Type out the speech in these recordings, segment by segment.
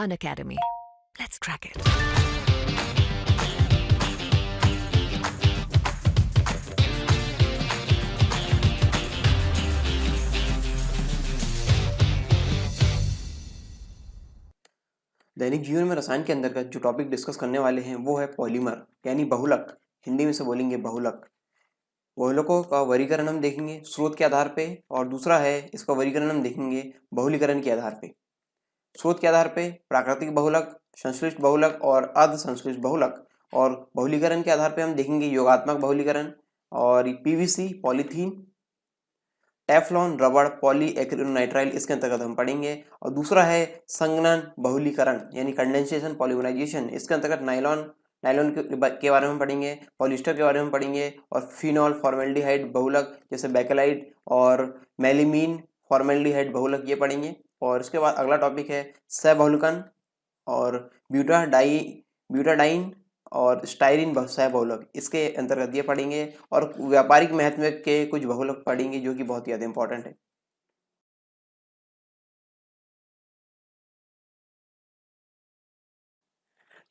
Unacademy. Let's crack it. दैनिक जीवन में रसायन के अंतर्गत जो टॉपिक डिस्कस करने वाले हैं वो है पॉलीमर यानी बहुलक। हिंदी में से बोलेंगे बहुलक। बहुलकों का वर्गीकरण हम देखेंगे स्रोत के आधार पे, और दूसरा है इसका वर्गीकरण हम देखेंगे बहुलीकरण के आधार पे। स्रोत के आधार पे प्राकृतिक बहुलक, संश्लिष्ट बहुलक और अर्ध संश्लिष्ट बहुलक, और बहुलीकरण के आधार पे हम देखेंगे योगात्मक बहुलीकरण और पीवीसी, पॉलीथीन, टेफ्लॉन, रबड़, पॉली एक्रिलोनाइट्राइल इसके अंतर्गत हम पढ़ेंगे। और दूसरा है संघनन बहुलीकरण यानी कंडेंसेशन पॉलीमराइजेशन, इसके अंतर्गत नायलॉन नायलॉन के बारे में पढ़ेंगे, पॉलिस्टर के बारे में पढ़ेंगे, और फिनॉल फॉर्मेल्डिहाइड बहुलक जैसे बेकेलाइट और मेलिमीन फॉर्मेल्डिहाइड बहुलक ये पढ़ेंगे। और इसके बाद अगला टॉपिक है सहबहुलकन और ब्यूटाडाइन और स्टाइरिन सहबहुलक, इसके अंतर्गत ये पढ़ेंगे। और व्यापारिक महत्व के कुछ बहुलक पढ़ेंगे जो कि बहुत ही ज़्यादा इंपॉर्टेंट है।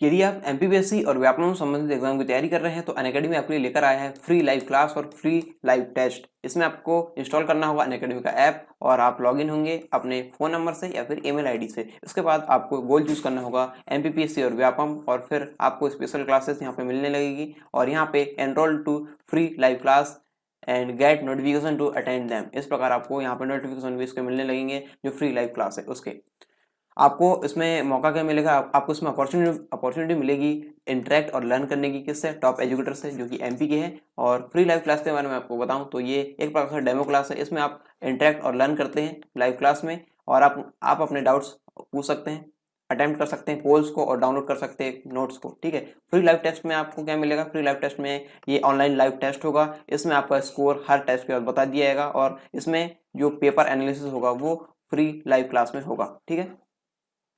यदि आप एमपीपीएससी और व्यापमं संबंधित एग्जाम की तैयारी कर रहे हैं तो अनअकैडमी आपके लिए लेकर आया है फ्री लाइव क्लास और फ्री लाइव टेस्ट। इसमें आपको इंस्टॉल करना होगा अनअकैडमी का ऐप, और आप लॉगिन होंगे अपने फ़ोन नंबर से या फिर ईमेल आईडी से। इसके बाद आपको गोल चूज करना होगा एमपीपीएससी और व्यापम, और फिर आपको स्पेशल क्लासेस यहाँ पे मिलने लगेगी। और यहाँ पे enroll to free live class and get notification to attend them, इस प्रकार आपको यहाँ पे नोटिफिकेशन भी इसके मिलने लगेंगे जो फ्री लाइव क्लास है उसके। आपको इसमें मौका क्या मिलेगा, आपको इसमें अपॉर्चुनिटी मिलेगी इंटरेक्ट और लर्न करने की, किससे? टॉप एजुकेटर से जो कि एमपी के हैं। और फ्री लाइव क्लास के बारे में आपको बताऊं तो ये एक प्रकार से डेमो क्लास है। इसमें आप इंटरेक्ट और लर्न करते हैं लाइव क्लास में, और आप अपने डाउट्स पूछ सकते हैं, अटेम्प्ट कर सकते हैं पोल्स को, और डाउनलोड कर सकते हैं नोट्स को। ठीक है। फ्री लाइव टेस्ट में आपको क्या मिलेगा? फ्री लाइव टेस्ट में ये ऑनलाइन लाइव टेस्ट होगा। इसमें आपका स्कोर हर टेस्ट के बाद बता दिया जाएगा, और इसमें जो पेपर एनालिसिस होगा वो फ्री लाइव क्लास में होगा। ठीक है।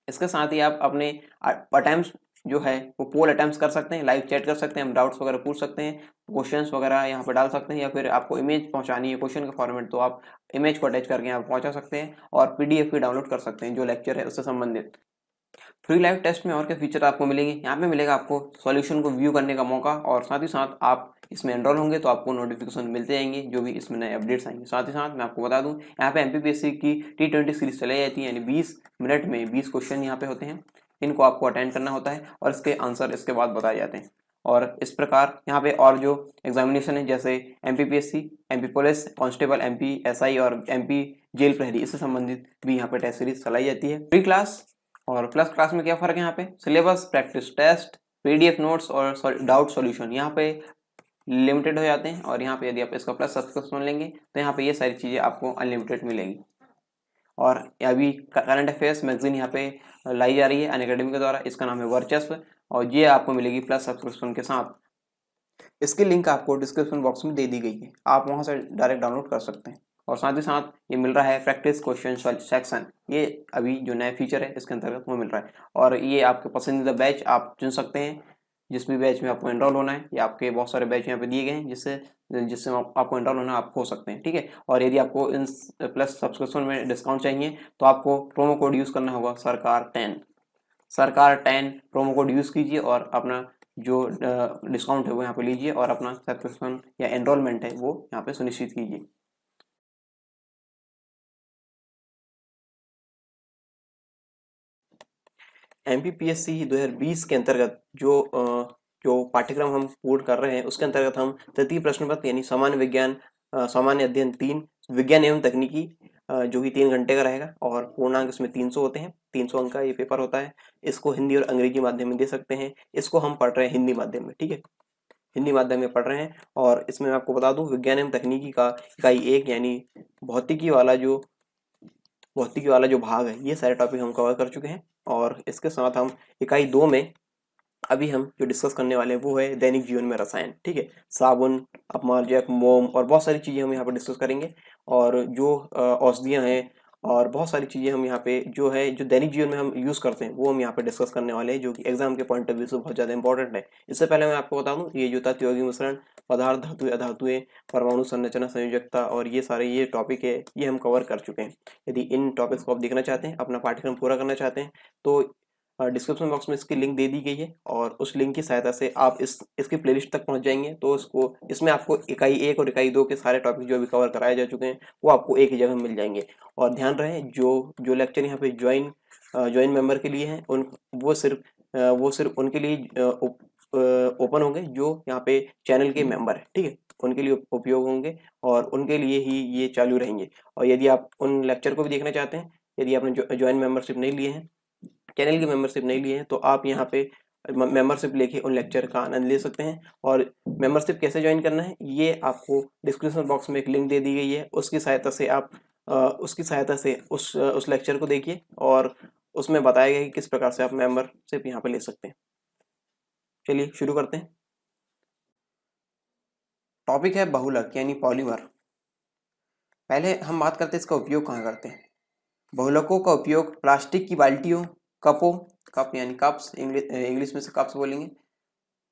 इसके साथ ही आप अपने अटेम्प्ट जो है वो पोल अटेम्प्ट कर सकते हैं, लाइव चैट कर सकते हैं, हम डाउट्स वगैरह पूछ सकते हैं, क्वेश्चंस वगैरह यहाँ पर डाल सकते हैं, या फिर आपको इमेज पहुंचानी है क्वेश्चन का फॉर्मेट तो आप इमेज को अटैच करके यहाँ पहुंचा सकते हैं, और पीडीएफ भी डाउनलोड कर सकते हैं जो लेक्चर है उससे संबंधित। फ्री लाइव टेस्ट में और क्या फीचर आपको मिलेंगे? यहाँ पे मिलेगा आपको सॉल्यूशन को व्यू करने का मौका, और साथ ही साथ आप इसमें एनरोल होंगे तो आपको नोटिफिकेशन मिलते जाएंगे जो भी इसमें नए अपडेट्स आएंगे। साथ ही साथ मैं आपको बता दूं यहाँ पे एमपीपीएससी की T20 सीरीज चलाई जाती है, यानी 20 मिनट में 20 क्वेश्चन यहाँ पे होते हैं। इनको आपको अटेंड करना होता है और इसके आंसर इसके बाद बताए जाते हैं। और इस प्रकार यहाँ पे और जो एग्जामिनेशन है जैसे MPPSC, MP police constable, MP SI और एमपी जेल प्रहरी, इससे संबंधित भी यहाँ पे टेस्ट सीरीज चलाई जाती है। फ्री क्लास और प्लस क्लास में क्या फर्क है? यहाँ पे syllabus, practice test, PDF notes और डाउट सॉल्यूशन यहाँ पे लिमिटेड हो जाते हैं, और यहाँ पे यदि आप इसका प्लस सब्सक्रिप्शन लेंगे तो यहाँ पे ये सारी चीज़ें आपको अनलिमिटेड मिलेगी। और अभी करंट अफेयर्स मैगजीन यहाँ पे लाई जा रही है अनअकैडमी के द्वारा, इसका नाम है वर्चस्व, और ये आपको मिलेगी प्लस सब्सक्रिप्शन के साथ। इसकी लिंक आपको डिस्क्रिप्शन बॉक्स में दे दी गई है, आप वहाँ से डायरेक्ट डाउनलोड कर सकते हैं। और साथ ही साथ ये मिल रहा है प्रैक्टिस क्वेश्चन सेक्शन, ये अभी जो नया फीचर है इसके अंतर्गत वो मिल रहा है। और ये आपके पसंदीदा बैच आप चुन सकते हैं, जिस भी बैच में आपको एनरोल होना है। ये आपके बहुत सारे बैच यहाँ पे दिए गए हैं जिससे जिससे आपको एनरोल होना आप हो सकते हैं। ठीक है। और यदि आपको इन प्लस सब्सक्रिप्शन में डिस्काउंट चाहिए तो आपको प्रोमो कोड यूज़ करना होगा सरकार10 प्रोमो कोड यूज़ कीजिए और अपना जो डिस्काउंट है वो यहाँ पे लीजिए, और अपना सब्सक्रिप्शन या एनरोलमेंट है वो यहाँ पे सुनिश्चित कीजिए। एमपीपीएससी 2020 के अंतर्गत जो पाठ्यक्रम हम पूर्ण कर रहे हैं उसके अंतर्गत हम तृतीय प्रश्न पत्र यानी सामान्य विज्ञान, सामान्य अध्ययन 3 विज्ञान एवं तकनीकी, जो कि 3 घंटे का रहेगा, और पूर्णांक इसमें 300 होते हैं, 300 अंक का ये पेपर होता है। इसको हिंदी और अंग्रेजी माध्यम में दे सकते हैं। इसको हम पढ़ रहे हैं हिंदी माध्यम में। ठीक है। हिंदी माध्यम में पढ़ रहे हैं। और इसमें मैं आपको बता दूं विज्ञान एवं तकनीकी का इकाई 1 यानी भौतिकी वाला जो भाग है ये सारे टॉपिक हम कवर कर चुके हैं। और इसके साथ हम इकाई 2 में अभी हम जो डिस्कस करने वाले हैं वो है दैनिक जीवन में रसायन। ठीक है। साबुन, अपमार्जक, मोम और बहुत सारी चीज़ें हम यहाँ पर डिस्कस करेंगे, और जो औषधियाँ हैं और बहुत सारी चीज़ें हम यहाँ पे जो दैनिक जीवन में हम यूज़ करते हैं वो हम यहाँ पे डिस्कस करने वाले हैं, जो कि एग्जाम के पॉइंट ऑफ व्यू से बहुत ज़्यादा इंपॉर्टेंट है। इससे पहले मैं आपको बता दूं ये जो तत्व यौगिक मिश्रण, पदार्थ, धातुएं, अधातुएं, परमाणु संरचना, संयोजकता और ये टॉपिक है ये हम कवर कर चुके हैं। यदि इन टॉपिक्स को आप देखना चाहते हैं, अपना पाठ्यक्रम पूरा करना चाहते हैं तो डिस्क्रिप्शन बॉक्स में इसकी लिंक दे दी गई है और उस लिंक की सहायता से आप इसकी प्लेलिस्ट तक पहुंच जाएंगे। तो इसमें आपको इकाई 1 और इकाई 2 के सारे टॉपिक जो अभी कवर कराए जा चुके हैं वो आपको एक ही जगह मिल जाएंगे। और ध्यान रहे जो लेक्चर यहाँ पे ज्वाइन मेंबर के लिए हैं वो सिर्फ उनके लिए ओपन होंगे जो यहाँ पे चैनल के मेंबर है, ठीक है, उनके लिए उपयोग होंगे और उनके लिए ही ये चालू रहेंगे। और यदि आप उन लेक्चर को भी देखना चाहते हैं, यदि आपने ज्वाइन मेंबरशिप नहीं लिए हैं, चैनल की मेंबरशिप नहीं लिए हैं, तो आप यहाँ पे मेंबरशिप लेके उन लेक्चर का आनंद ले सकते हैं। और मेंबरशिप कैसे ज्वाइन करना है ये आपको डिस्क्रिप्शन बॉक्स में एक लिंक दे दी गई है, उसकी सहायता से उस लेक्चर को देखिए और उसमें बताया गया कि किस प्रकार से आप मेंबरशिप यहाँ पे ले सकते हैं। चलिए शुरू करते हैं। टॉपिक है बहुलक यानी पॉलीमर। पहले हम बात करते हैं इसका उपयोग कहाँ करते हैं। बहुलकों का उपयोग प्लास्टिक की बाल्टियों, कप यानी कप्स, इंग्लिश में से कप्स बोलेंगे,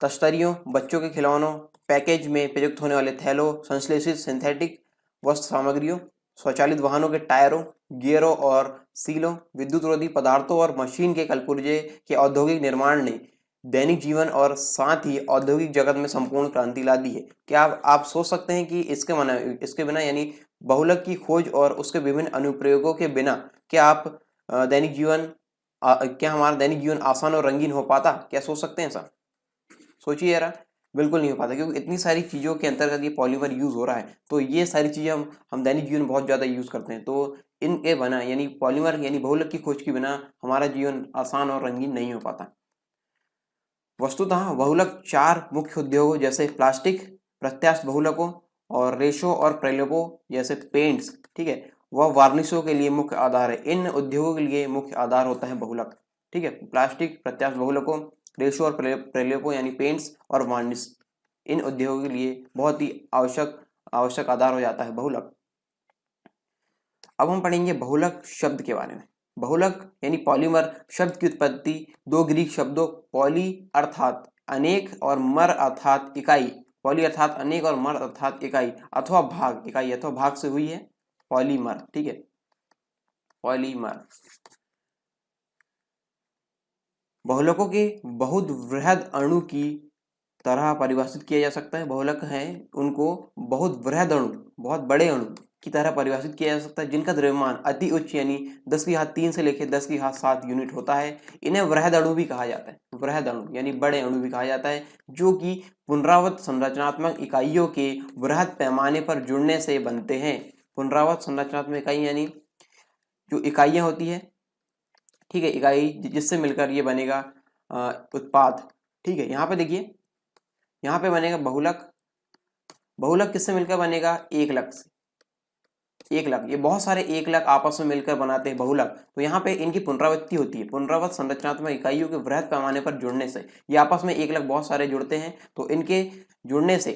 तश्तरियों, बच्चों के खिलौनों, पैकेज में प्रयुक्त होने वाले थैलों, संश्लेषित सिंथेटिक वस्त्र सामग्रियों, स्वचालित वाहनों के टायरों, गियरों और सीलों, विद्युत रोधी पदार्थों और मशीन के कलपुर्जे के औद्योगिक निर्माण ने दैनिक जीवन और साथ ही औद्योगिक जगत में संपूर्ण क्रांति ला दी है। क्या आप सोच सकते हैं कि इसके बिना यानी बहुलक की खोज और उसके विभिन्न अनुप्रयोगों के बिना क्या हमारा दैनिक जीवन आसान और रंगीन हो पाता? क्या सोच सकते हैं ऐसा? सोचिए यार, बिल्कुल नहीं हो पाता, क्योंकि इतनी सारी चीज़ों के अंतर्गत ये पॉलीमर यूज़ हो रहा है। तो ये सारी चीज़ें हम दैनिक जीवन में बहुत ज़्यादा यूज़ करते हैं। तो इनके बिना यानी पॉलीमर यानी बहुलक की खोज के बिना हमारा जीवन आसान और रंगीन नहीं हो पाता। वस्तुतः बहुलक 4 मुख्य उद्योगों जैसे प्लास्टिक, प्रत्यास्थ बहुलकों और रेशों और प्रलेपों जैसे पेंट्स, ठीक है, वह वार्निशों के लिए मुख्य आधार है। इन उद्योगों के लिए मुख्य आधार होता है बहुलक, ठीक है, प्लास्टिक, प्रत्यास्थ बहुलकों, रेशो और प्रलेपों यानी पेंट्स और वार्निश, इन उद्योगों के लिए बहुत ही आवश्यक आधार हो जाता है बहुलक। अब हम पढ़ेंगे बहुलक शब्द के बारे में। बहुलक यानी पॉलीमर शब्द की उत्पत्ति 2 ग्रीक शब्दों पॉली अर्थात अनेक और मर अर्थात इकाई, पॉली अर्थात अनेक और मर अर्थात इकाई अथवा भाग से हुई है। पॉलीमर, ठीक है, पॉलीमर। बहुलकों के बहुत वृहद अणु की तरह परिभाषित किया जा सकता है। बहुलक है उनको बहुत वृहद अणु, बहुत बड़े अणु की तरह परिभाषित किया जा सकता है जिनका द्रव्यमान अति उच्च यानी 10⁻³ से लेकर 10⁻7 यूनिट होता है। इन्हें वृहद अणु भी कहा जाता है। वृहद अणु यानी बड़े अणु भी कहा जाता है, जो कि पुनरावृत्त संरचनात्मक इकाइयों के वृहद पैमाने पर जुड़ने से बनते हैं। पुनरावृत्त संरचनात्मक इकाई यानी जो इकाइयां होती है, ठीक है, इकाई जिससे मिलकर ये बनेगा उत्पाद, ठीक है। यहाँ पे देखिए, यहाँ पे बनेगा बहुलक। बहुलक किससे मिलकर बनेगा? एकलक से। एकलक, ये बहुत सारे एकलक आपस में मिलकर बनाते हैं बहुलक। तो यहाँ पे इनकी पुनरावृत्ति होती है। पुनरावृत्त संरचनात्मक इकाइयों के वृहद पैमाने पर जुड़ने से ये आपस में एकलक बहुत सारे जुड़ते हैं। तो इनके जुड़ने से,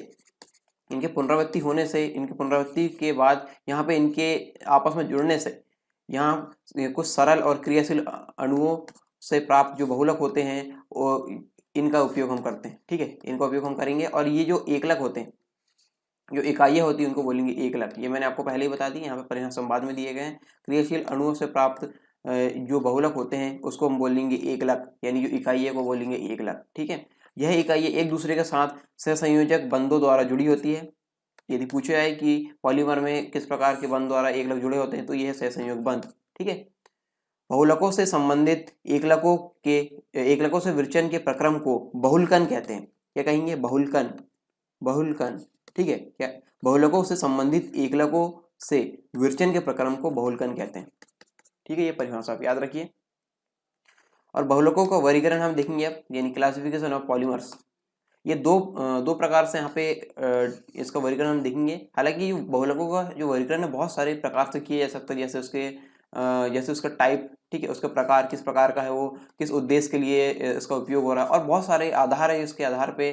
इनके पुनरावृत्ति होने से, इनकी पुनरावृत्ति के बाद यहाँ पे इनके आपस में जुड़ने से यहाँ कुछ सरल और क्रियाशील अणुओं से प्राप्त जो बहुलक होते हैं इनका उपयोग हम करते हैं, ठीक है, इनका उपयोग हम करेंगे। और ये जो एकलक होते हैं, जो इकाइयाँ होती हैं, उनको बोलेंगे एकलक। ये मैंने आपको पहले ही बता दी, यहाँ पे परिणाम संवाद में दिए गए हैं। क्रियाशील अणुओं से प्राप्त जो बहुलक होते हैं उसको हम बोलेंगे एकलक, यानी जो इकाई है वो बोलेंगे एकलक, ठीक है। यह इकाइयाँ एक दूसरे के साथ सहसंयोजक बंधों द्वारा जुड़ी होती है। यदि पूछा जाए कि पॉलीमर में किस प्रकार के बंध द्वारा एकलक जुड़े होते हैं, तो यह सहसंयोग बंध, ठीक है। बहुलकों से संबंधित एकलकों से विरचन के प्रक्रम को बहुलकन कहते हैं। क्या कहेंगे? बहुलकन, ठीक है। क्या? बहुलकों से संबंधित एकलकों से विरचन के प्रक्रम को बहुलकन कहते हैं, ठीक है। ये परिभाषा आप याद रखिए। और बहुलकों का वर्गीकरण हम देखेंगे अब, यानी क्लासिफिकेशन ऑफ पॉलीमर्स। ये दो प्रकार से यहाँ पे इसका वर्गीकरण हम देखेंगे। हालांकि बहुलकों का जो वर्गीकरण है बहुत सारे प्रकार से किया जा सकता है, जैसे उसका टाइप, ठीक है, उसका प्रकार किस प्रकार का है, वो किस उद्देश्य के लिए इसका उपयोग हो रहा है, और बहुत सारे आधार है। इसके आधार पे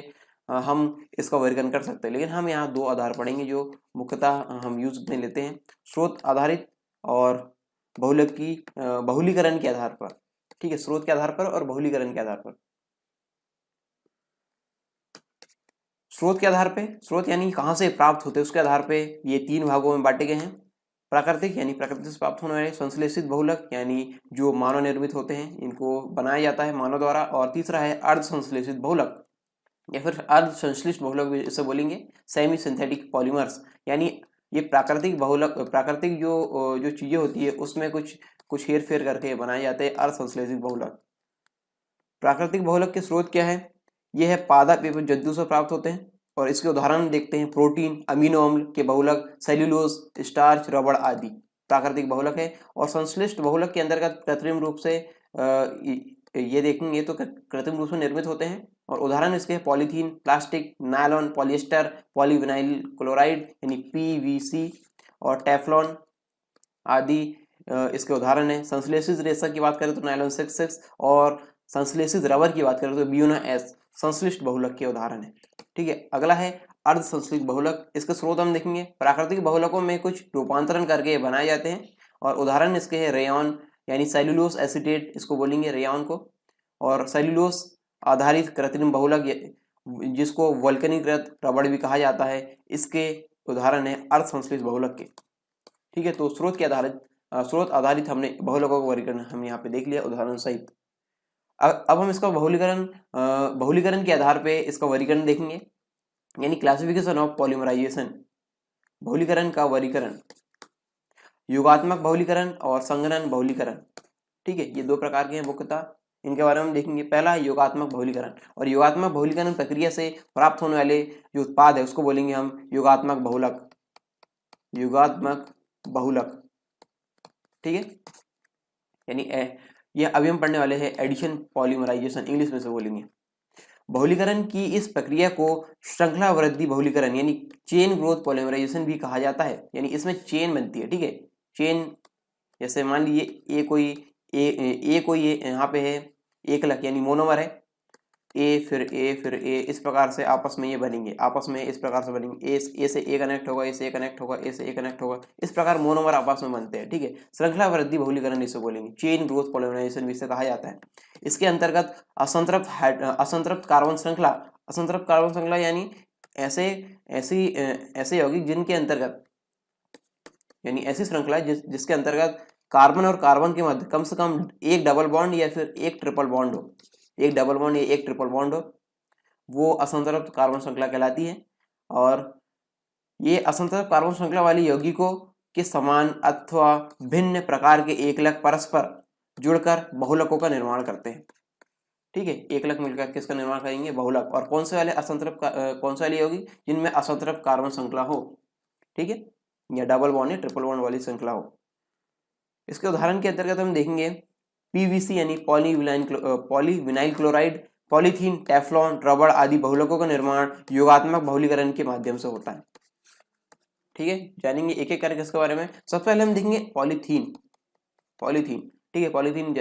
हम इसका वर्गीकरण कर सकते हैं। लेकिन हम यहाँ 2 आधार पढ़ेंगे जो मुख्यतः हम यूज में लेते हैं, स्रोत आधारित और बहुलीकरण के आधार पर, ठीक है, स्रोत के आधार पर और बहुलीकरण के आधार पर। स्रोत के आधार पे, स्रोत यानी कहाँ से प्राप्त होते हैं, उसके आधार पे ये 3 भागों में बांटे गए हैं। प्राकृतिक यानी प्रकृति से प्राप्त होने वाले, संश्लेषित बहुलक यानी जो मानव निर्मित होते हैं, इनको बनाया जाता है मानव द्वारा, और तीसरा है अर्ध संश्लेषित बहुलक या फिर अर्ध संश्लिष्ट बहुलक भी इसे बोलेंगे, सेमी सिंथेटिक पॉलीमर्स, यानी ये प्राकृतिक बहुलक, प्राकृतिक जो चीजें होती है उसमें कुछ हेर फेर करके बनाए जाते हैं अर्ध संश्लेषित बहुलक। प्राकृतिक बहुलक के स्रोत क्या है? ये है पादप एवं जंतु से प्राप्त होते हैं, और इसके उदाहरण देखते हैं प्रोटीन, अमीनो अम्ल के बहुलक, सेल्यूलोज, स्टार्च, रबड़ आदि प्राकृतिक बहुलक है। और संश्लिष्ट बहुलक के अंतर्गत कृत्रिम रूप से ये देखेंगे तो कृत्रिम रूप से निर्मित होते हैं, और उदाहरण इसके polythene, plastic, nylon, polyester, polyvinyl chloride यानी पीवीसी और टेफ्लॉन आदि इसके उदाहरण है। संश्लेषित रेशा की बात करें तो नायलॉन 66 और संश्लेषित रबर की बात करें तो ब्यूना एस संश्लिष्ट बहुलक के उदाहरण है। ठीक है, अगला है अर्ध संश्लिष्ट बहुलक। इसके स्रोत हम देखेंगे, प्राकृतिक बहुलकों में कुछ रूपांतरण करके बनाए जाते हैं, और उदाहरण इसके है रेयॉन यानी सेल्यूलोस एसीटेट, इसको बोलेंगे रेयॉन को, और सेल्यूलोस आधारित कृत्रिम बहुलक जिसको वल्कनीकृत रबड़ भी कहा जाता है, इसके उदाहरण है अर्ध संश्लिष्ट बहुलक के। ठीक है, तो स्रोत आधारित हमने बहुलकों का वर्गीकरण हम यहाँ पे देख लिया उदाहरण सहित। अब हम इसका बहुलीकरण के आधार पे इसका वर्गीकरण देखेंगे, यानी क्लासिफिकेशन ऑफ पॉलीमराइजेशन। बहुलीकरण का वर्गीकरण, युगात्मक बहुलीकरण और संघनन बहुलीकरण। ठीक है, ये दो प्रकार के हैं मुख्यतः, इनके बारे में हम देखेंगे। पहला है युगात्मक बहुलीकरण, और युगात्मक बहुलीकरण प्रक्रिया से प्राप्त होने वाले जो उत्पाद है उसको बोलेंगे हम युगात्मक बहुलक। युगात्मक बहुलक, ठीक है, यानी ये अभी हम पढ़ने वाले हैं एडिशन पॉलीमराइजेशन, इंग्लिश में से बोलेंगे। बहुलीकरण की इस प्रक्रिया को श्रृंखला वृद्धि बहुलीकरण यानी चेन ग्रोथ पॉलीमराइजेशन भी कहा जाता है, यानी इसमें चेन बनती है। ठीक है, चेन, जैसे मान लीजिए ए कोई यहाँ पे है एकलक यानी मोनोमर है, ए फिर ए, इस प्रकार से आपस में ये बनेंगे, आपस में इस प्रकार से बनेंगे, ए से ए कनेक्ट होगा, ए से ए कनेक्ट होगा, ए से ए कनेक्ट होगा, इस प्रकार मोनोमर आपस में बनते हैं। ठीक है, श्रृंखला वृद्धि बहुलीकरण इसे बोलेंगे, चेन ग्रोथ पॉलीमराइजेशन भी इसे कहा जाता है। इसके अंतर्गत असंतृप्त कार्बन श्रृंखला यानी ऐसे यौगिक जिनके अंतर्गत, यानी ऐसी श्रृंखला जिसके अंतर्गत कार्बन और कार्बन के मध्य कम से कम एक डबल बॉन्ड या फिर एक ट्रिपल बॉन्ड हो, एक डबल बॉन्ड या एक ट्रिपल बॉन्ड हो, वो असंतृप्त कार्बन श्रृंखला कहलाती है। और ये असंतृप्त कार्बन श्रृंखला वाली यौगिकों के समान अथवा भिन्न प्रकार के एकलक परस्पर जुड़कर बहुलकों का निर्माण करते हैं। ठीक है, एकलक मिलकर किसका निर्माण करेंगे? बहुलक। और कौन से वाले यौगिक? जिनमें असंतृप्त कार्बन श्रृंखला हो, ठीक है, या डबल बॉन्ड या ट्रिपल बॉन्ड वाली श्रृंखला हो। इसके उदाहरण के अंतर्गत हम देखेंगे पीवीसी यानी पॉलीविनाइल क्लोराइड, पॉलीथीन, टेफ्लॉन, रबड़ आदि बहुलकों का निर्माण योगात्मक बहुलीकरण के माध्यम से होता है। ठीक है, जानेंगे एक एक करके इसके बारे में। सबसे पहले हम देखेंगे पॉलीथीन। ठीक है, पॉलीथीन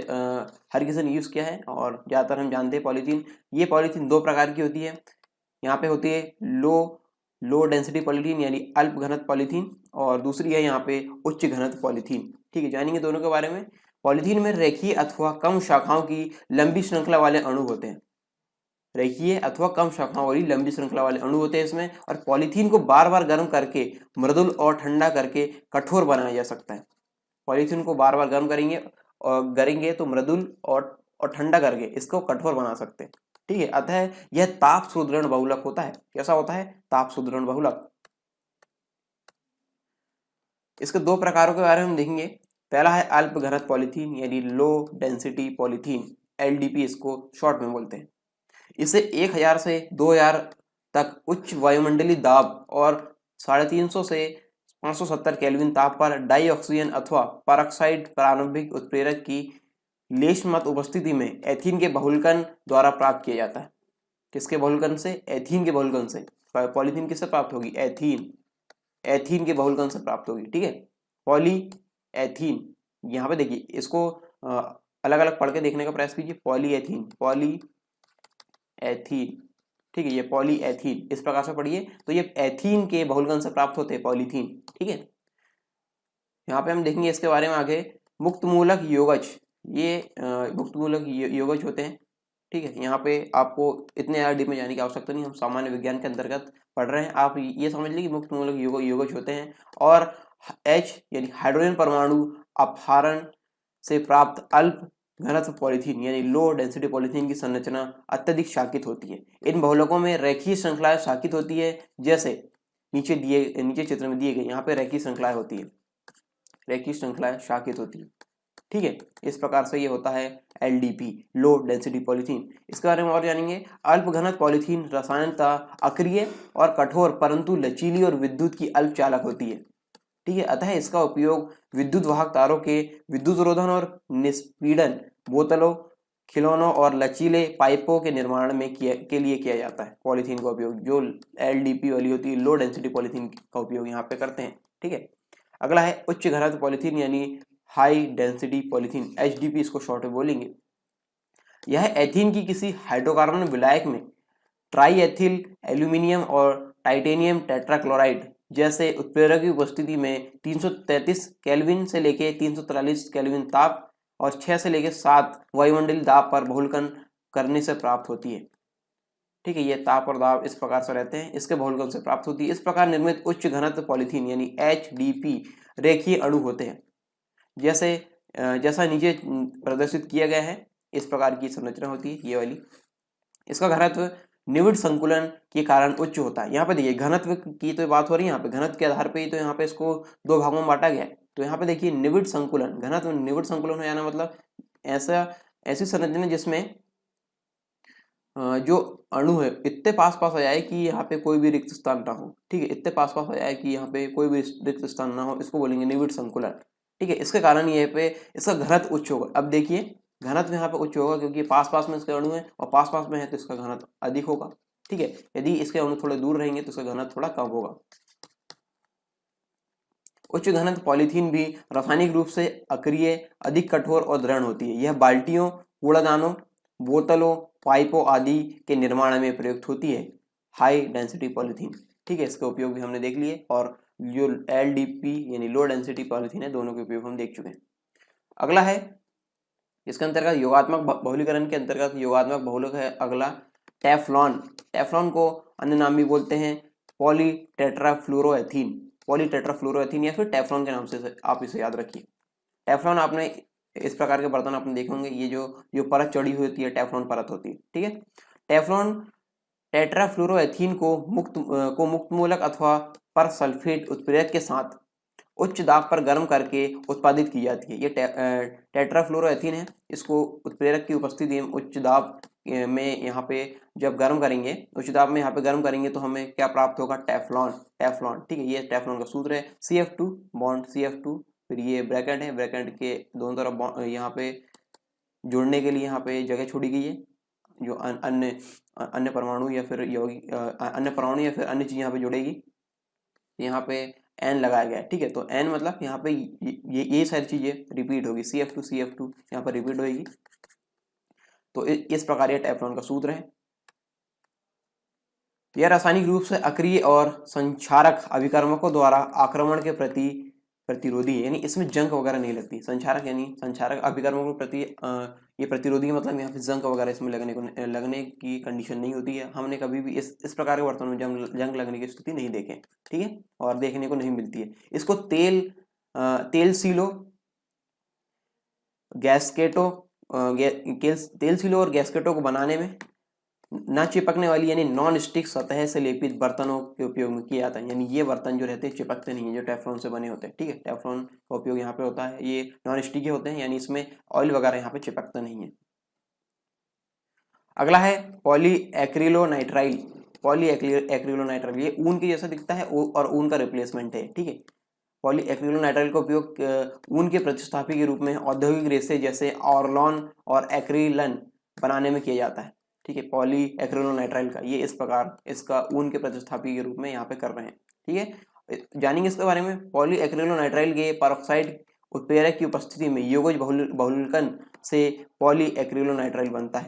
हर किसी ने यूज किया है और ज्यादातर हम जानते हैं पॉलीथीन। ये पॉलीथीन दो प्रकार की होती है, यहाँ पे होती है लो डेंसिटी पॉलीथीन यानी अल्प घनत्व पॉलीथीन, और दूसरी है यहाँ पे उच्च घनत्व पॉलीथीन। ठीक है, जानेंगे दोनों के बारे में। पॉलीथीन में रेखीय अथवा कम शाखाओं की लंबी श्रृंखला वाले अणु होते हैं, रेखीय अथवा कम शाखाओं वाली लंबी श्रृंखला वाले अणु होते हैं इसमें। और पॉलीथीन को बार बार गर्म करके मृदुल और ठंडा करके कठोर बनाया जा सकता है। पॉलीथीन को बार बार गर्म करेंगे तो मृदुल और ठंडा करके इसको कठोर बना सकते हैं। ठीक है, अतः यह ताप सुदृढ़ बहुलक होता है। कैसा होता है? ताप सुदृढ़ बहुलक। इसके दो प्रकारों के बारे में हम देखेंगे। पहला है अल्प घनत्व पॉलीथीन यानी लो डेंसिटी पॉलीथीन, एलडीपी इसको शॉर्ट में बोलते हैं। इसे 1000 से 2000 तक उच्च वायुमंडलीय दाब और 350 से 570 केल्विन ताप पर डाई ऑक्सीजन अथवा परऑक्साइड प्रारंभिक उत्प्रेरक की लेशमत उपस्थिति में एथीन के बहुलकन द्वारा प्राप्त किया जाता है। किसके बहुलकन से? एथीन के बहुलकन से। पॉलीथीन किससे प्राप्त होगी? एथीन के बहुलकन से प्राप्त होगी। ठीक है, पॉली एथीन, यहाँ पे देखिए इसको अलग अलग पढ़ के देखने का प्रयास कीजिए। पॉली एथीन, ठीक है, ये पॉली एथीन इस प्रकार से पढ़िए, तो ये एथीन के बहुलकन से प्राप्त होते हैं पॉलीथीन। ठीक है, यहाँ पे हम देखेंगे इसके बारे में आगे। मुक्त मूलक योगज, ये मुक्त मूलक योगज होते हैं। ठीक है, यहाँ पे आपको इतने ज़्यादा डीप में जाने की आवश्यकता नहीं, हम सामान्य विज्ञान के अंतर्गत पढ़ रहे हैं। आप ये समझ लीजिए कि मुक्त मूलक योगज होते हैं और H यानी हाइड्रोजन परमाणु अपहरण से प्राप्त अल्प घनत्व पॉलीथीन यानी लो डेंसिटी पॉलीथीन की संरचना अत्यधिक शाखित होती है। इन बहुलकों में रेखीय श्रृंखलाएं शाखित होती है, जैसे नीचे चित्र में दिए गए यहाँ पे रेखीय श्रृंखलाएं होती है, रेखीय श्रृंखलाएं शाखित होती है। ठीक है, इस प्रकार से ये होता है LDP, लो डेंसिटी पॉलीथीन। इसके बारे में और जानेंगे। अल्प घनत्व पॉलीथीन रसायनतः अक्रिय और कठोर परंतु लचीली और विद्युत की अल्प चालक होती है। ठीक है, अतः इसका उपयोग विद्युत वाहक तारों के विद्युत रोधन और निष्पीड़न, बोतलों, खिलौनों और लचीले पाइपों के निर्माण में के लिए किया जाता है। पॉलीथीन का उपयोग जो LDP वाली होती है, लो डेंसिटी पॉलीथीन का उपयोग यहाँ पे करते हैं। ठीक है, अगला है उच्च घनत्व पॉलीथीन यानी हाई डेंसिटी पॉलीथीन, HDP इसको शॉर्ट में बोलेंगे। यह एथीन की किसी हाइड्रोकार्बन विलायक में ट्राई एथिल एल्यूमिनियम और टाइटेनियम टेट्राक्लोराइड जैसे उत्प्रेरक की उपस्थिति में 333 केल्विन से लेकर 343 केल्विन ताप और 6 से लेकर 7 वायुमंडलीय दाब पर बहुलकन करने से प्राप्त होती है। ठीक है, ये ताप और दाब इस प्रकार से रहते हैं, इसके बहुलकन से प्राप्त होती है। इस प्रकार निर्मित उच्च घनत्व पॉलीथीन यानी HDP रेखीय अणु होते हैं, जैसा नीचे प्रदर्शित किया गया है। इस प्रकार की संरचना होती है ये वाली। इसका घनत्व निविड़ संकुलन के कारण उच्च होता है। यहाँ पे देखिए घनत्व की तो बात हो रही है, यहाँ पे घनत्व के आधार पे ही तो यहाँ पे इसको दो भागों में बांटा गया है। तो यहाँ पे देखिए निविड़ संकुलन, घनत्व निविड़ संकुलन हो जाना मतलब ऐसी संरचना जिसमें जो अणु है इतने पास पास हो जाए कि यहाँ पे कोई भी रिक्त स्थान ना हो। ठीक है, इतने पास पास हो जाए कि यहाँ पे कोई भी रिक्त स्थान ना हो, इसको बोलेंगे निविड़ संकुलन। ठीक है, इसके कारण ये पे इसका घनत्व उच्च होगा। अब देखिए घनत्व यहाँ पे उच्च होगा क्योंकि पास पास में इसके अणु है और पास पास में है तो इसका घनत्व अधिक होगा। ठीक है, यदि इसके अणु थोड़े दूर रहेंगे तो इसका घनत्व थोड़ा कम होगा। उच्च घनत्व पॉलीथीन भी रासायनिक रूप से अक्रिय, अधिक कठोर और दृढ़ होती है। यह बाल्टियों, कूड़ादानों, बोतलों, पाइपों आदि के निर्माण में प्रयुक्त होती है। High density polythene. ठीक है, इसका उपयोग भी हमने देख लिए और जो LDP यानी लो डेंसिटी पॉलीथीन है दोनों के उपयोग हम देख चुके हैं। अगला है इसके अंतर्गत योगात्मक बहुलीकरण के अंतर्गत योगात्मक बहुलक है अगला टेफ्लॉन। टेफ्लॉन को अन्य नाम भी बोलते हैं पॉलीटेट्राफ्लोरोएथीन, पॉलीटेट्राफ्लोरोएथीन या फिर टेफ्लॉन के नाम से आप इसे याद रखिए। टेफ्लॉन आपने इस प्रकार के बर्तन आपने देखे होंगे, ये जो परत चढ़ी हुई होती है टेफ्लॉन परत होती है। ठीक है, टेफ्लॉन टेट्राफ्लोरोएथीन को मुक्त मूलक अथवा पर सल्फेट उत्प्रेरक के साथ उच्च दाब पर गर्म करके उत्पादित की जाती है। ये टेट्राफ्लोरोएथीन है, इसको उत्प्रेरक की उपस्थिति में उच्च दाब में यहाँ पे जब गर्म करेंगे, उच्च दाब में यहाँ पे गर्म करेंगे तो हमें क्या प्राप्त होगा? टेफ्लॉन। टेफ्लॉन, ठीक है, ये टेफ्लॉन का सूत्र है। CF2 बॉन्ड CF2, फिर ये ब्रैकेट है, ब्रैकेट के दोनों तरफ यहाँ पे जुड़ने के लिए यहाँ पे जगह छोड़ी गई है। जो अन्य परमाणु या फिर यौगिक अन्य परमाणु या फिर अन्य चीज यहाँ पे जुड़ेगी, यहाँ पे एन लगाया गया है। ठीक है, तो एन मतलब यहाँ पे ये सारी चीजें रिपीट होगी। CF2 यहाँ पर रिपीट होगी। तो इस प्रकार ये टेफ्लॉन का सूत्र है। यह रासायनिक रूप से अक्रिय और संक्षारक अभिकर्मकों द्वारा आक्रमण के प्रति प्रतिरोधी है, यानी इसमें जंग वगैरह नहीं लगती। संक्षारक यानी संक्षारक अभिकर्मकों के प्रति ये प्रतिरोधी है, मतलब यहाँ पे जंग वगैरह इसमें लगने की कंडीशन नहीं होती है। हमने कभी भी इस प्रकार के बर्तनों में जंग लगने की स्थिति नहीं देखे। ठीक है, और देखने को नहीं मिलती है। इसको तेल सीलो और गैस्केटों को बनाने में ना चिपकने वाली यानी नॉन स्टिक सतह से लेपित बर्तनों के उपयोग में किया जाता है। यानी ये बर्तन जो रहते हैं चिपकते नहीं है, जो टेफ्लॉन से बने होते हैं। ठीक है, टेफ्लॉन का उपयोग यहाँ पे होता है। ये नॉन स्टिक होते हैं, यानी इसमें ऑयल वगैरह यहाँ पे चिपकता नहीं है। अगला है पॉलीएक्रिलोनाइट्राइल। पॉलीएक्रिलोनाइट्राइल ये ऊन के जैसा दिखता है और ऊन का रिप्लेसमेंट है। ठीक है, पॉलीएक्रिलोनाइट्राइल का उपयोग ऊन के प्रतिस्थापी के रूप में औद्योगिक रेशे जैसे ऑर्लॉन और एक्रिलन बनाने में किया जाता है। ठीक है, पॉलीएक्रिलोनाइट्राइल का ये इस प्रकार इसका ऊन के प्रतिस्थापी के रूप में यहाँ पे कर रहे हैं। ठीक है, जानेंगे इसके बारे में। पॉलीएक्रिलोनाइट्राइल के परऑक्साइड उत्प्रेरक की उपस्थिति में योगज बहुलकन से पॉलीएक्रिलोनाइट्राइल बनता है।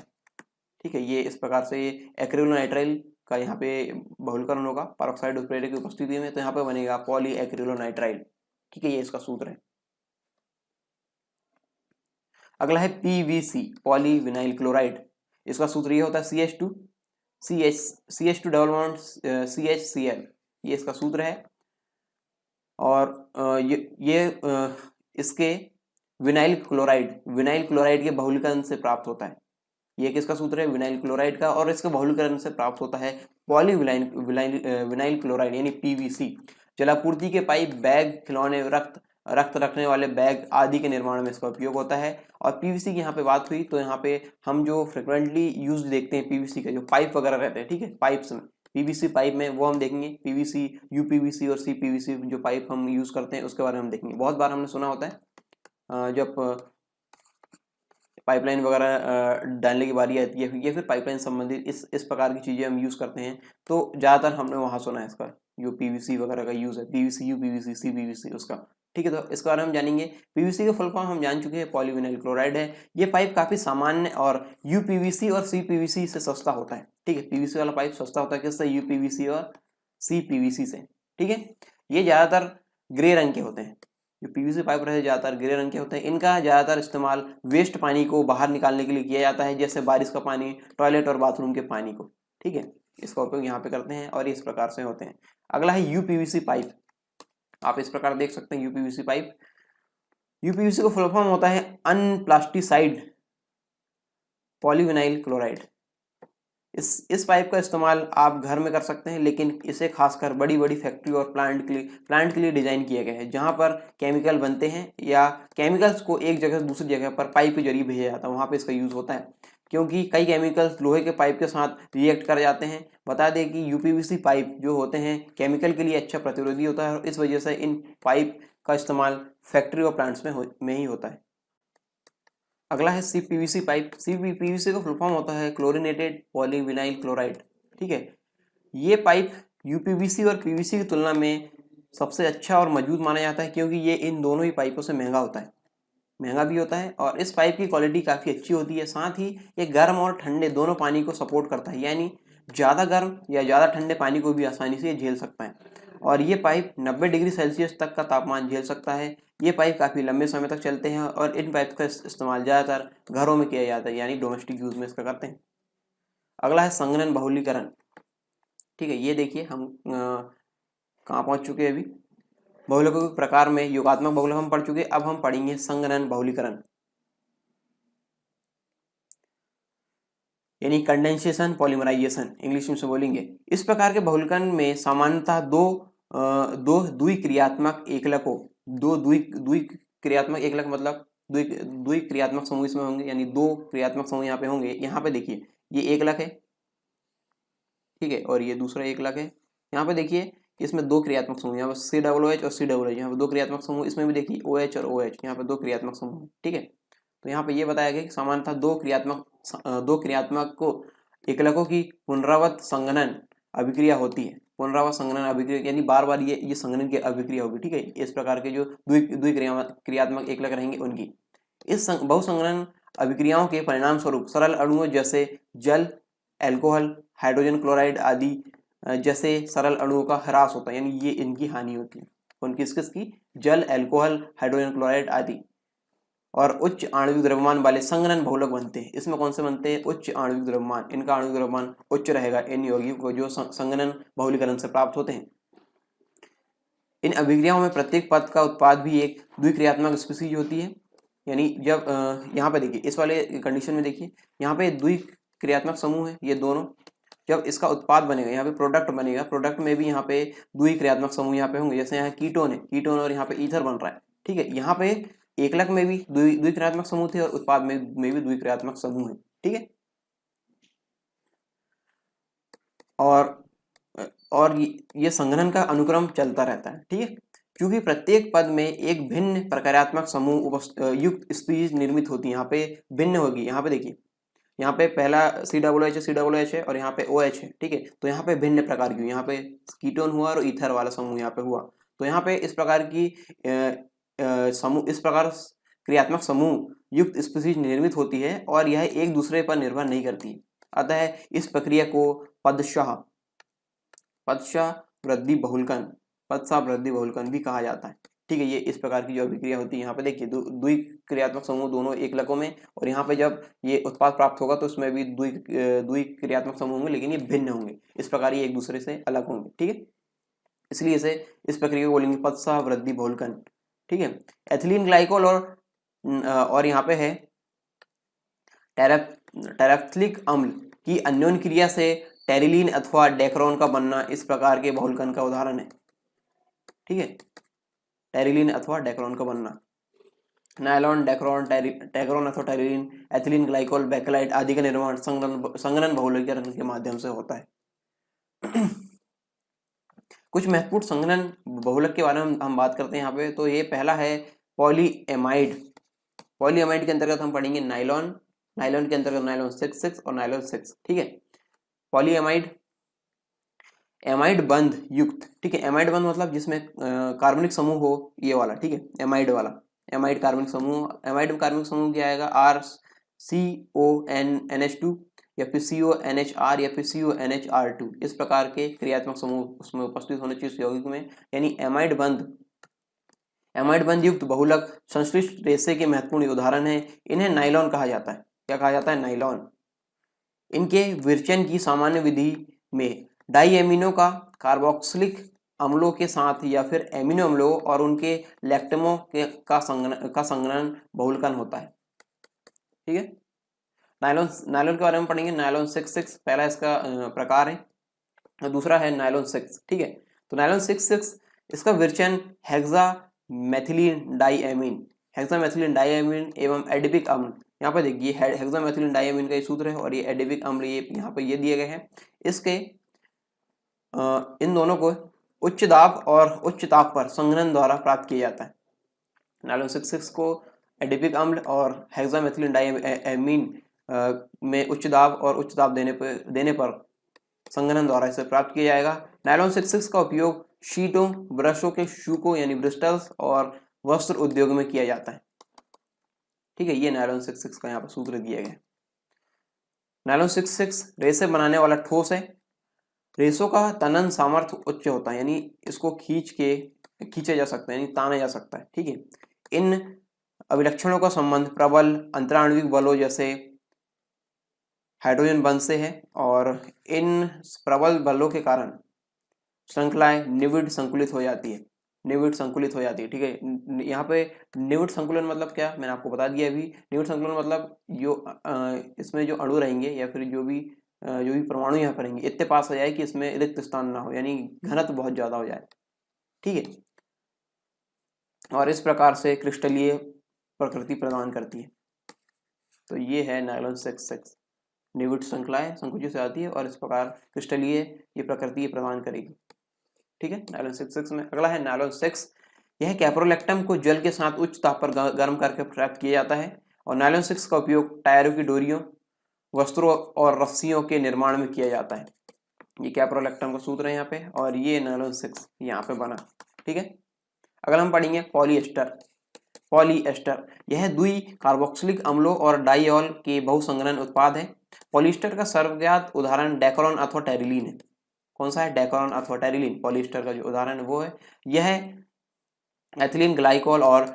ठीक है, ये इस प्रकार से एक्रिलोनाइट्राइल का यहाँ पे बहुलकरण होगा परऑक्साइड उत्प्रेरक की उपस्थिति में, तो यहाँ पे बनेगा पॉलीएक्रिलोनाइट्राइल। ठीक है, ये इसका सूत्र है। अगला है PVC, पॉलीविनाइल क्लोराइड। इसका सूत्र ये होता है CH2 डबल बॉन्ड CHCl, ये इसका सूत्र है। और इसके विनाइल क्लोराइड के बहुलीकरण से प्राप्त होता है। ये किसका सूत्र है? विनाइल क्लोराइड का, और इसके बहुलीकरण से प्राप्त होता है विनाइल क्लोराइड यानी पीवीसी। जलापूर्ति के पाइप, बैग, खिलौने, रक्त रखने वाले बैग आदि के निर्माण में इसका उपयोग होता है। और पीवीसी की यहाँ पे बात हुई तो यहाँ पे हम जो फ्रिक्वेंटली यूज देखते हैं पीवीसी के जो पाइप वगैरह रहते हैं, ठीक है, पाइप्स में पीवीसी पाइप में वो हम देखेंगे। पीवीसी, यूपीवीसी और सीपीवीसी जो पाइप हम यूज करते हैं उसके बारे में हम देखेंगे। बहुत बार हमने सुना होता है जब पाइपलाइन वगैरह डालने की बारी आती है या फिर पाइपलाइन संबंधित इस प्रकार की चीज़ें हम यूज़ करते हैं, तो ज़्यादातर हमने वहाँ सुना है इसका जो पीवीसी वगैरह का यूज़ है, पीवीसी, यूपीवीसी, सीपीवीसी उसका, ठीक है। तो इसके बारे में हम जानेंगे। पीवीसी का फुल फॉर्म हम जान चुके हैं, पॉलीविनाइल क्लोराइड है। ये पाइप काफ़ी सामान्य और यूपीवीसी और सीपीवीसी से सस्ता होता है, ठीक है। पीवीसी वाला पाइप सस्ता होता है किससे? यूपीवीसी और सीपीवीसी से, ठीक है। ये ज़्यादातर ग्रे रंग के होते हैं। जो पीवीसी पाइप रहते हैं ज़्यादातर ग्रे रंग के होते हैं। इनका ज़्यादातर इस्तेमाल वेस्ट पानी को बाहर निकालने के लिए किया जाता है, जैसे बारिश का पानी, टॉयलेट और बाथरूम के पानी को, ठीक है। इसका उपयोग यहाँ पे करते हैं और इस प्रकार से होते हैं। अगला है यूपीवीसी पाइप। आप इस प्रकार देख सकते हैं यूपीवीसी पाइप। यूपीवीसी का फुल फॉर्म होता है अनप्लास्टिसाइड पॉलीविनाइल क्लोराइड। इस पाइप का इस्तेमाल आप घर में कर सकते हैं, लेकिन इसे खासकर बड़ी बड़ी फैक्ट्री और प्लांट के लिए डिजाइन किया गया है, जहां पर केमिकल बनते हैं या केमिकल्स को एक जगह से दूसरी जगह पर पाइप के जरिए भेजा जाता है, वहां पे इसका यूज होता है। क्योंकि कई केमिकल्स लोहे के पाइप के साथ रिएक्ट कर जाते हैं। बता दें कि यूपीवीसी पाइप जो होते हैं केमिकल के लिए अच्छा प्रतिरोधी होता है, और इस वजह से इन पाइप का इस्तेमाल फैक्ट्री और प्लांट्स में ही होता है। अगला है सीपीवीसी पाइप। सीपीवीसी का फुल फॉर्म होता है क्लोरीनेटेड पॉलीविनाइल क्लोराइड, ठीक है। ये पाइप यूपीवीसी और पीवीसी की तुलना में सबसे अच्छा और मजबूत माना जाता है, क्योंकि ये इन दोनों ही पाइपों से महंगा भी होता है, और इस पाइप की क्वालिटी काफ़ी अच्छी होती है। साथ ही ये गर्म और ठंडे दोनों पानी को सपोर्ट करता है, यानी ज़्यादा गर्म या ज़्यादा ठंडे पानी को भी आसानी से झेल सकता है। और ये पाइप 90 डिग्री सेल्सियस तक का तापमान झेल सकता है। ये पाइप काफ़ी लंबे समय तक चलते हैं, और इन पाइप का इस्तेमाल ज़्यादातर घरों में किया जाता है, यानी डोमेस्टिक यूज़ में इसका करते हैं। अगला है संघनन बहुलीकरण, ठीक है। ये देखिए हम कहाँ पहुँच चुके हैं अभी। बहुलकों के प्रकार में योगात्मक बहुलक हम पढ़ चुके, अब हम पढ़ेंगे संघनन बहुलीकरण यानी कंडेंसेशन पॉलीमराइजेशन, इंग्लिश में से बोलेंगे। इस प्रकार के बहुलकन में सामान्यतः दो द्विक्रियात्मक एकलकों, दो द्विक्रियात्मक एकलक मतलब द्विक्रियात्मक समूह इसमें होंगे, यानी दो क्रियात्मक समूह यहाँ पे होंगे। यहाँ पे देखिए ये एकलक है, ठीक है, और ये दूसरा एकलक है। यहाँ पे देखिए इसमें दो क्रियात्मक समूह, यहाँ पे COOH और COOH, यहाँ पे दो क्रियात्मक समूह। इसमें भी देखिए OH और OH, यहाँ पे दो क्रियात्मक समूह, ठीक है। तो यहाँ पे ये बताया गया कि सामान्यतः दो क्रियात्मक को एकलकों की पुनरावृत्त संघनन अभिक्रिया होती है। पुनरावृत्त संघनन अभिक्रिया यानी बार बार ये संघनन की अभिक्रिया होगी, ठीक है। इस प्रकार के जो क्रियात्मक एकलक रहेंगे उनकी इस बहुसंघनन अभिक्रियाओं के परिणाम स्वरूप सरल अणुओं जैसे जल, एल्कोहल, हाइड्रोजन क्लोराइड आदि जैसे सरल अणुओं का ह्रास होता है, यानी ये इनकी हानि होती है। उनकी किसकी? जल, एल्कोहल, हाइड्रोजन क्लोराइड आदि। और उच्च आणविक द्रव्यमान वाले संघनन बहुलक बनते हैं। इसमें कौन से बनते हैं? उच्च आणविक द्रव्यमान। इनका आणविक द्रव्यमान उच्च रहेगा इन यौगिकों को जो संघनन बहुलीकरण से प्राप्त होते हैं। इन अभिक्रियाओं में प्रत्येक पद का उत्पाद भी एक द्विक्रियात्मक स्पीशीज होती है, यानी जब यहाँ पे देखिए इस वाले कंडीशन में देखिए यहाँ पे द्विक्रियात्मक समूह है ये दोनों, जब इसका उत्पाद बनेगा यहाँ पे प्रोडक्ट बनेगा, प्रोडक्ट में भी यहाँ पे द्विक्रियात्मक समूह यहाँ पे होंगे। जैसे यहाँ कीटोन है, कीटोन और यहाँ पे ईथर बन रहा है, ठीक है। यहाँ पे एकलक में भी द्विक्रियात्मक समूह थे और उत्पाद में भी द्विक्रियात्मक समूह है, ठीक है। और ये संघनन का अनुक्रम चलता रहता है, ठीक है। क्योंकि प्रत्येक पद में एक भिन्न प्रकारात्मक समूह युक्त स्पीशीज निर्मित होती है। यहाँ पे भिन्न होगी, यहाँ पे देखिए यहाँ पे पहला COOH है और यहाँ पे OH है, ठीक है। तो यहाँ पे भिन्न प्रकार की, यहाँ पे कीटोन हुआ और ईथर वाला समूह यहाँ पे हुआ। तो यहाँ पे इस प्रकार की इस प्रकार क्रियात्मक समूह युक्त स्पीशीज निर्मित होती है और यह एक दूसरे पर निर्भर नहीं करती। अतः इस प्रक्रिया को पदशाह वृद्धि बहुलकन भी कहा जाता है, ठीक है। ये इस प्रकार की जो अभिक्रिया होती है, यहाँ पे देखिए द्विक्रियात्मक समूह दोनों एकलकों में, और यहाँ पे जब ये उत्पाद प्राप्त होगा तो उसमें भी द्विक्रियात्मक समूह होंगे, लेकिन ये भिन्न होंगे। इस प्रकार ये एक दूसरे से अलग होंगे, ठीक है। इसलिए इसे इस प्रक्रिया को बोलेंगे पदसह वृद्धि बहुलकन। ठीक है, एथिलीन ग्लाइकोल और यहाँ पे है टेरेफ्थिलिक अम्ल की अन्योन्य क्रिया से टेरिलीन अथवा डेक्रोन का बनना इस प्रकार के बहुलकन का उदाहरण है। ठीक है, टेरिलीन अथवा डेक्रोन का बनना, नायलॉन, डेक्रोन, टेक्रोन अथवा टेरिलीन, एथिलीन ग्लाइकोल, बेकेलाइट आदि का निर्माण संघनन बहुलकीकरण के माध्यम से होता है। कुछ महत्वपूर्ण संघनन बहुलक के बारे में हम बात करते हैं यहाँ पे। तो ये पहला है पॉलीएमाइड। पॉलीएमाइड के अंतर्गत हम पढ़ेंगे नाइलॉन, नाइलॉन के अंतर्गत नाइलॉन 6 और नाइलॉन 6। ठीक है, पॉलीएमाइड एमाइड बंध युक्त। ठीक है, एमाइड बंध मतलब जिसमें कार्बनिक समूह हो, ये वाला। ठीक है, एमाइड वाला, एमाइड कार्बनिक समूह, एमाइड कार्बनिक समूह क्या आएगा, RCONNH2 या फिर CONHR या फिर CONHR2, इस प्रकार के क्रियात्मक समूह उसमें उपस्थित होने चाहिए उस यौगिक में। यानी एमाइड बंध युक्त बहुलक संश्लिष्ट रेशे के महत्वपूर्ण उदाहरण है। इन्हें नाइलॉन कहा जाता है। क्या कहा जाता है, नाइलॉन। इनके विरचन की सामान्य विधि में डाईएमिनो का कार्बोक्सिलिक अम्लों के साथ या फिर एमिनो अम्लों और उनके लैक्टमों का संघनन बहुलकन होता है। ठीक है, नायलॉन के बारे में पढ़ेंगे। नायलॉन 6 पहला इसका प्रकार है और दूसरा है नायलॉन 6। ठीक है, तो नायलॉन 6 इसका विरचन हेक्सामेथिलीन डाईएमीन एवं एडिपिक अम्ल, यहाँ पे देखिए हेक्सामेथिलीन डाईएमीन का ये सूत्र है और ये एडिपिक अम्ल ये यहाँ पे ये दिए गए हैं। इसके इन दोनों को उच्च दाब और उच्च ताप पर संघनन द्वारा प्राप्त किया जाता है। नायलॉन 6 को एडिपिक अम्ल और हेक्सामेथिलीन डाईएमीन में उच्च दाब और उच्च ताप देने पर संघनन द्वारा इसे प्राप्त किया जाएगा। नायलॉन 6 का उपयोग शीटों, ब्रशों के शूकों यानी ब्रिस्टल्स और वस्त्र उद्योग में किया जाता है। ठीक है, ये नायलॉन 6 का यहाँ पर सूत्र दिया गया है। नायलॉन 6 रेसे बनाने वाला ठोस है। रेसों का तनन सामर्थ्य उच्च होता है, यानी इसको खींचे जा सकता है, यानी ताना जा सकता है। ठीक है, इन अभिलक्षणों का संबंध प्रबल अंतराण्विक बलों जैसे हाइड्रोजन बंध से है और इन प्रबल बलों के कारण श्रृंखलाएं निविड संकुलित हो जाती है। ठीक है, यहाँ पे निविड संकुलन मतलब क्या, मैंने आपको बता दिया अभी। निविड संकुलन मतलब जो इसमें जो अणु रहेंगे या फिर जो भी परमाणु यहाँ पर रहेंगे इतने पास हो जाए कि इसमें रिक्त स्थान ना हो, यानी घनत्व बहुत ज्यादा हो जाए। ठीक है, और इस प्रकार से क्रिस्टलीय प्रकृति प्रदान करती है। तो ये है नायलॉन 6 निविड श्रृंखलाएं संकुचित हो जाती है और इस प्रकार क्रिस्टलीय ये प्रकृति प्रदान करेगी। ठीक है, नायलॉन 6 में अगला है नायलॉन 6। यह कैप्रोलैक्टम को जल के साथ उच्च ताप पर गर्म करके प्राप्त किया जाता है और नायलॉन 6 का उपयोग टायरों की डोरियों, वस्त्रों और रस्सियों के निर्माण में किया जाता है। ये कैप्रोलैक्टम का सूत्र है यहाँ पे और ये नायलॉन 6 यहाँ पे बना। ठीक है, अगर हम पढ़ेंगे पॉलीएस्टर यह द्वि कार्बोक्सिलिक अम्लों और डाइऑल के बहुसंगरण उत्पाद है। पॉलीएस्टर का सर्वज्ञात उदाहरण डेक्रोन अथवा टेरिलीन है। कौन सा है, डेक्रोन अथवा टेरिलीन। पॉलीएस्टर का जो उदाहरण है वो है, यह एथिलीन ग्लाइकोल और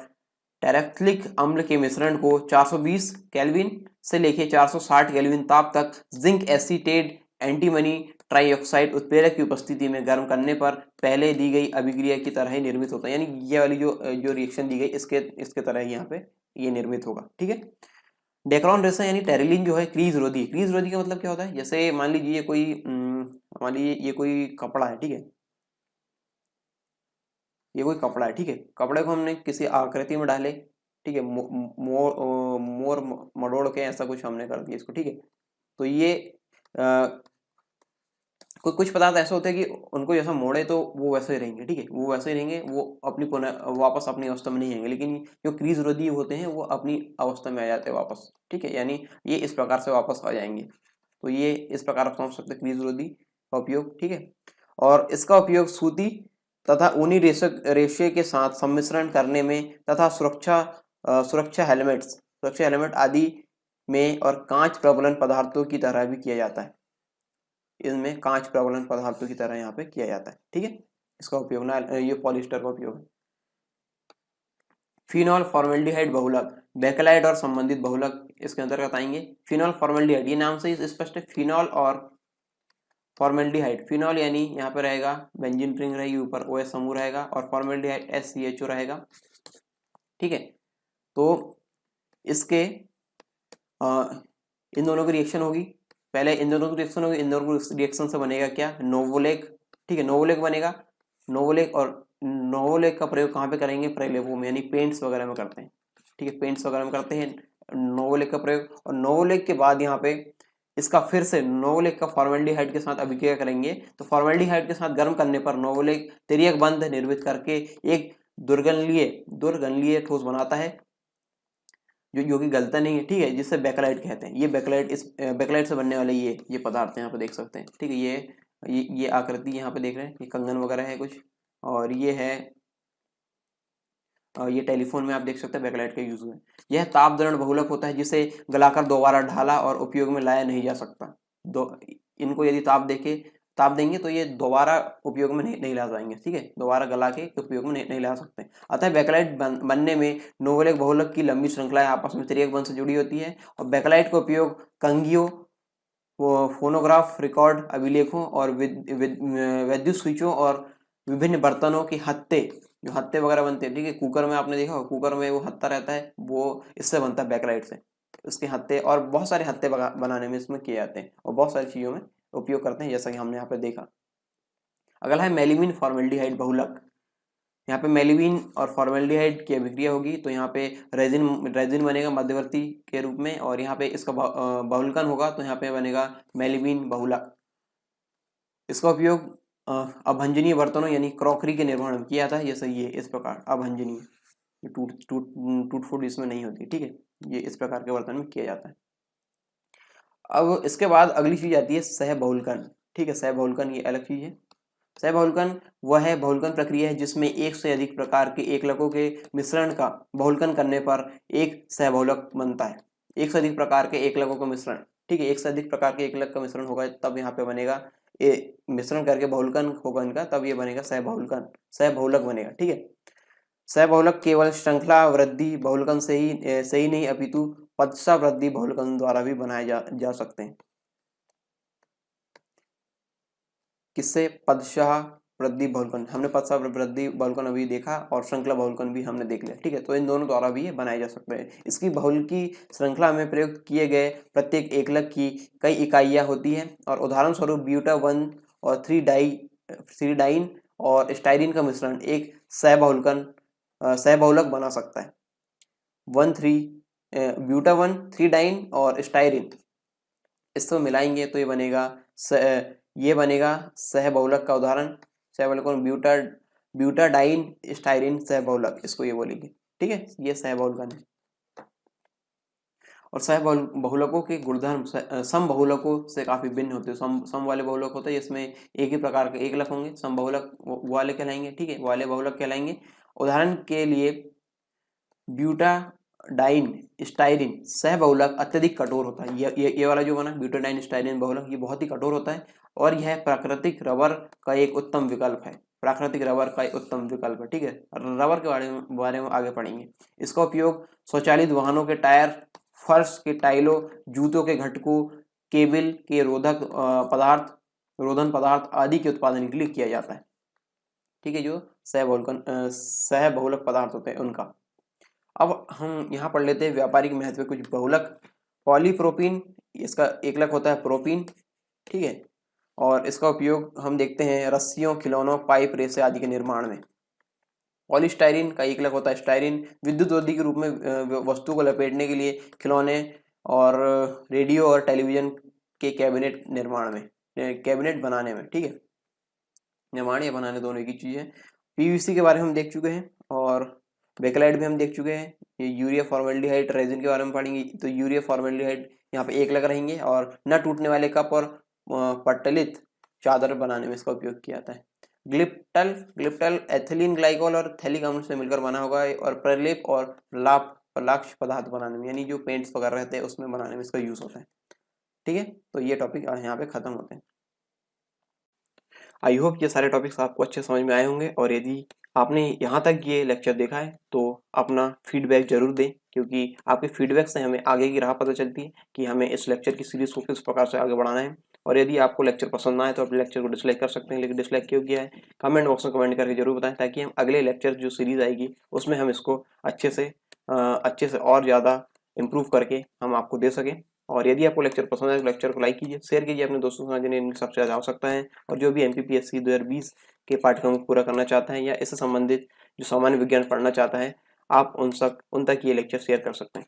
टेरेफ्थिलिक अम्ल के मिश्रण को 420 केल्विन से लेके 460 केल्विन ताप तक जिंक एसीटेट एंटीमनी ट्राइऑक्साइड उत्प्रेरक की उपस्थिति में गर्म करने पर पहले दी गई अभिक्रिया की तरह ही निर्मित होता है। यानी ये वाली जो रिएक्शन दी गई इसके तरह ही यहाँ पे ये निर्मित होगा। ठीक है, डेक्रोन रेसा यानी टेरिलीन जो है क्रीज रोधी का मतलब क्या होता है, जैसे मान लीजिए ये कोई कपड़ा है। ठीक है, ये कोई कपड़ा है। ठीक है, कपड़े को हमने किसी आकृति में डाले। ठीक है, मोर मड़ोड़ के ऐसा कुछ हमने कर दिया इसको। ठीक है, तो ये कुछ पदार्थ ऐसे होते हैं कि उनको जैसा मोड़े तो वो वैसे ही रहेंगे। ठीक है, वो वैसे ही रहेंगे, वो वापस अपनी अवस्था में नहीं आएंगे। लेकिन जो क्रीज रोधी होते हैं वो अपनी अवस्था में आ जाते हैं वापस। ठीक है, यानी ये इस प्रकार से वापस आ जाएंगे। तो ये इस प्रकार आप समझ सकते हैं क्रीज रोधी का उपयोग। ठीक है, और इसका उपयोग सूती तथा ऊनी रेशे के साथ सम्मिश्रण करने में तथा सुरक्षा हेलमेट आदि में और कांच प्रबलन पदार्थों की तरह भी किया जाता है। इनमें कांच प्रबलन पदार्थों की तरह यहाँ पे किया जाता है। ठीक है, इसका उपयोग ना ये पॉलिएस्टर का उपयोग है। फिनॉल फॉर्मेल्डिहाइड बहुलक, बेकेलाइट और संबंधित बहुलक इसके अंतर्गत आएंगे। फिनॉल फॉर्मेल्डिहाइड ये नाम से स्पष्ट है। फिनॉल और फॉर्मेल्डिहाइड, फिनॉल यानी यहाँ पे रहेगा बेंजीन रिंग रहेगी, ऊपर OH समूह रहेगा और फॉर्मेल्डिहाइड SCHO रहेगा। ठीक है, तो इसके इन दोनों की रिएक्शन होगी, पहले इन दोनों की रिएक्शन होगी, इन दोनों की रिएक्शन से बनेगा क्या, नोवोलेक। ठीक है, नोवोलेक बनेगा, नोवोलेक, और नोवोलेक का प्रयोग कहाँ पे करेंगे, प्रलेपों में, यानी पेंट्स वगैरह में करते हैं। ठीक है, पेंट्स वगैरह में करते हैं नोवोलेक का प्रयोग। और नोवोलेक के बाद यहाँ पे इसका फिर से नोवोलेक का फॉर्मेल्डिहाइड के साथ अभिक्रिया करेंगे, तो फॉर्मेल्डिहाइड के साथ गर्म करने पर नोवोलेक तिर्यक बंध निर्मित करके एक दुर्गंधीय ठोस बनाता है, जो कि गलता नहीं है। ठीक है, जिससे बैकलाइट कहते हैं। ये बैकलाइट, इस बैकलाइट से बनने वाले ये पदार्थ यहाँ पे देख सकते हैं। ठीक है, ये आकृति यहाँ पे देख रहे हैं, ये कंगन वगैरह है कुछ, और ये है ये टेलीफोन में आप देख सकते हैं बैकलाइट का यूज हुआ है। यह तापदरण बहुलक होता है जिसे गलाकर दोबारा ढाला और उपयोग में लाया नहीं जा सकता। इनको यदि ताप देंगे तो ये दोबारा उपयोग में नहीं ला जाएंगे। ठीक है, दोबारा गला के उपयोग में नहीं ला सकते। अतः बैकलाइट बनने में नोवोलेक बहुलक की लंबी श्रृंखलाएं आपस में तिर्यक बंध से जुड़ी होती है, और बैकलाइट का उपयोग कंघियों, फोनोग्राफ रिकॉर्ड अभिलेखों और विद्युत स्विचों और विभिन्न बर्तनों के हत्ते, जो हत्ते वगैरह बनते हैं। ठीक है, कुकर में आपने देखा, कुकर में वो हत्ता रहता है, वो इससे बनता है बैकलाइट से। उसके हत्ते और बहुत सारे हत्ते बनाने में इसमें किए जाते हैं, और बहुत सारी चीजों में उपयोग करते हैं, जैसा कि हमने यहाँ पे देखा। अगला है मेलिमिन फॉर्मेल्डिहाइड बहुलक। यहाँ पे मेलिमिन और फॉर्मेल्डिहाइड की अभिक्रिया होगी, तो यहाँ पे रेजिन बनेगा मध्यवर्ती के रूप में, और यहाँ पे इसका बहुलकन होगा, तो यहाँ पे बनेगा मेलिमिन बहुलक। इसका उपयोग अभंजनीय बर्तनों यानी क्रॉकरी के निर्माण में किया जाता है, जैसे ये इस प्रकार अभंजनीय, टूट फूट इसमें नहीं होती। ठीक है, ये इस प्रकार के बर्तन में किया जाता है। अब इसके बाद अगली चीज आती है सहबहुलकन। ठीक है, सहबहुलकन ये अलग चीज है। सहबहुलकन वह है बहुलकन प्रक्रिया है जिसमें एक से अधिक प्रकार के एकलकों के मिश्रण का बहुलकन करने पर एक सहबहुलक बनता है। एक से अधिक प्रकार के एकलकों का मिश्रण, ठीक है, एक से अधिक प्रकार के एकलक का मिश्रण होगा, तब यहाँ पे बनेगा, ये मिश्रण करके बहुलकन होगा इनका, तब ये बनेगा सहबहुलक बनेगा। ठीक है, सहबहुलक केवल श्रृंखला वृद्धि बहुलकन से ही नहीं अपितु पदशा वृद्धि बहुलकन द्वारा भी बनाए जा सकते हैं। किससे, पदशाह वृद्धि बहुलकन, हमने पदशाह वृद्धि बहुलकन अभी देखा, और श्रृंखला बहुलकन भी हमने देख लिया। ठीक है, तो इन दोनों द्वारा भी ये बनाए जा सकते हैं। इसकी बहुलकी श्रृंखला में प्रयुक्त किए गए प्रत्येक एकलक की कई इकाइयां होती हैं, और उदाहरण स्वरूप ब्यूटा 1 और 3 डाइन और स्टाइरिन का मिश्रण एक सहबहुलक बना सकता है। ब्यूटा 1, 3 डाइन और स्टाइरिन, इसको मिलाएंगे तो ये बनेगा सहबहुलक का उदाहरण। सहबहुलक ब्यूटाडाइन स्टाइरिन सहबहुलक, इसको ये बोलेंगे। ठीक है, ये सहबहुलकन है। और सहबहुलकों के गुणधर्म समबहुलकों से काफी भिन्न होते हैं। सम वाले बहुलक होते हैं इसमें एक ही प्रकार के एकलक होंगे, समबहुलक वाले कहलाएंगे। ठीक है, वाले बहुलक कहलाएंगे। उदाहरण के लिए ब्यूटाडाइन स्टाइरिन सहबहुलक अत्यधिक कठोर होता है। ये वाला जो बना ब्यूटाडाइन स्टाइरिन बहुलक, ये बहुत ही कठोर होता है, और यह प्राकृतिक रबर का एक उत्तम विकल्प है। प्राकृतिक रबर का एक उत्तम विकल्प है। ठीक है, रबर के बारे में आगे पढ़ेंगे। इसका उपयोग स्वचालित वाहनों के टायर, फर्श के टाइलों, जूतों के घटकों, केबल के रोधन पदार्थ आदि के उत्पादन के लिए किया जाता है। ठीक है, जो सहबहुलक पदार्थ होते हैं उनका। अब हम यहाँ पढ़ लेते हैं व्यापारिक महत्व कुछ बहुलक। पॉलीप्रोपीन, इसका एकलक होता है प्रोपीन। ठीक है, और इसका उपयोग हम देखते हैं रस्सियों, खिलौनों, पाइप, रेसे आदि के निर्माण में। पॉलीस्टाइरिन का एकलक होता है स्टाइरिन, विद्युत रोधी के रूप में वस्तु को लपेटने के लिए खिलौने और रेडियो और टेलीविजन के कैबिनेट बनाने में। ठीक है, निर्माण या बनाने दोनों की चीज है। पीवीसी के बारे में हम देख चुके हैं, और बेकलाइट भी हम देख चुके हैं। ये यूरिया फॉर्मेल्डिहाइड रेजिन के बारे में पढ़ेंगे, तो यूरिया फॉर्मेल्डिहाइड यहाँ पे एकलक रहेंगे, और न टूटने वाले कप और पट्टलित चादर बनाने में इसका उपयोग किया जाता है। ग्लिप्टल एथिलीन ग्लाइकोल और थैलिक अम्ल से मिलकर बना होगा, और प्रलेप और लाक्ष पदार्थ बनाने में, यानी जो पेंट्स वगैरह रहते हैं उसमें बनाने में इसका यूज होता है। ठीक है, तो ये टॉपिक यहाँ पे खत्म होते हैं। आई होप ये सारे टॉपिक्स आपको अच्छे समझ में आए होंगे, और यदि आपने यहाँ तक ये लेक्चर देखा है तो अपना फीडबैक जरूर दें, क्योंकि आपके फीडबैक से हमें आगे की राह पता चलती है कि हमें इस लेक्चर की सीरीज को किस प्रकार से आगे बढ़ाना है। और यदि आपको लेक्चर पसंद ना आए तो आप लेक्चर को डिसलाइक कर सकते हैं, लेकिन डिसलाइक क्यों किया है कमेंट बॉक्स में कमेंट करके जरूर बताएं, ताकि हम अगले लेक्चर जो सीरीज आएगी उसमें हम इसको अच्छे से और ज़्यादा इम्प्रूव करके हम आपको दे सकें। और यदि आपको लेक्चर पसंद है तो लेक्चर को लाइक कीजिए, शेयर कीजिए अपने दोस्तों के साथ जिन्हें सबसे ज़्यादा आवश्यकता है, और जो भी MPPSC 2020 के पाठ्यक्रम को पूरा करना चाहता है या इससे संबंधित जो सामान्य विज्ञान पढ़ना चाहता है, आप उन तक ये लेक्चर शेयर कर सकते हैं।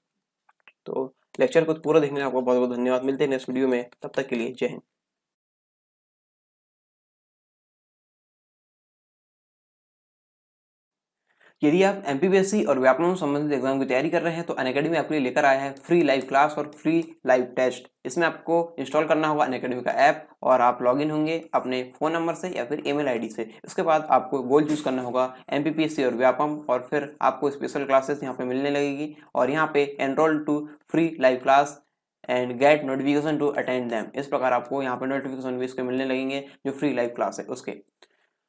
तो लेक्चर को पूरा देखने में आपको बहुत बहुत धन्यवाद। मिलते हैं नेक्स्ट वीडियो में, तब तक के लिए जय हिंद। यदि आप MPPSC और व्याकरण से संबंधित एग्जाम की तैयारी कर रहे हैं तो अनअकैडमी आपके लिए लेकर आया है फ्री लाइव क्लास और फ्री लाइव टेस्ट। इसमें आपको इंस्टॉल करना होगा अनअकैडमी का ऐप और आप लॉगिन होंगे अपने फ़ोन नंबर से या फिर ईमेल आईडी से। इसके बाद आपको गोल चूज़ करना होगा MPPSC और व्यापम, और फिर आपको स्पेशल क्लासेस यहाँ पे मिलने लगेगी, और यहाँ पे enroll to free live class and get notification to attend them. इस प्रकार आपको यहाँ पे नोटिफिकेशन भी इसके मिलने लगेंगे जो फ्री लाइव क्लास है उसके।